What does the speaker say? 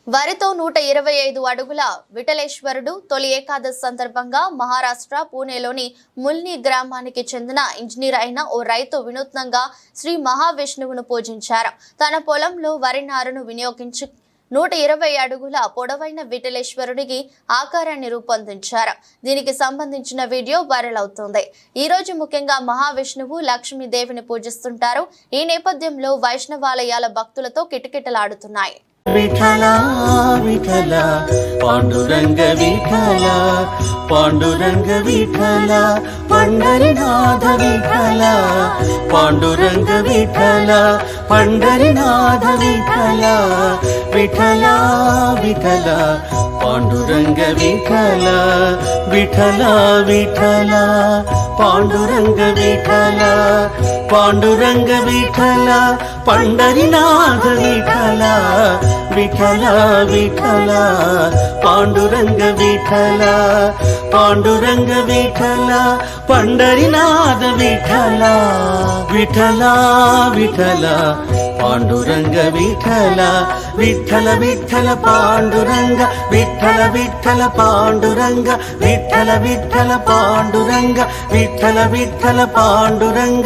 వరితో 125 అడుగుల విఠలేశ్వరుడు తొలి ఏకాదశి సందర్భంగా మహారాష్ట్ర పూణేలోని ముల్ని గ్రామానికి చెందిన ఇంజనీర్ అయిన ఓ రైతు వినూత్నంగా శ్రీ మహావిష్ణువును పూజించారు. తన పొలంలో వరి నారును వినియోగించి 120 అడుగుల పొడవైన విఠలేశ్వరుడికి ఆకారాన్ని రూపొందించారు. దీనికి సంబంధించిన వీడియో వైరల్ అవుతోంది. ఈ రోజు ముఖ్యంగా మహావిష్ణువు లక్ష్మీదేవిని పూజిస్తుంటారు. ఈ నేపథ్యంలో వైష్ణవాలయాల భక్తులతో కిటకిటలాడుతున్నాయి. విఠలా విఠలా పాండురంగ విఠలా పాండురంగ విఠలా పండరినాథ విఠలా పాండురంగ విఠలా పండరినాథ విఠలా విఠలా విఠలా పాండురంగ విఠలా విఠలా విఠలా పాండురంగ విఠలా పాండురంగ విఠలా పండరినాథ విఠలా విఠలా విఠలా పాండురంగ విఠలా పాండురంగ విఠలా పండరినాథ విఠలా విఠలా విఠలా పాండురంగ విఠలా విఠల విఠల పాండురంగ విఠల విఠల పాండురంగ విఠల విఠల పాండురంగ విఠల విఠల పాండురంగ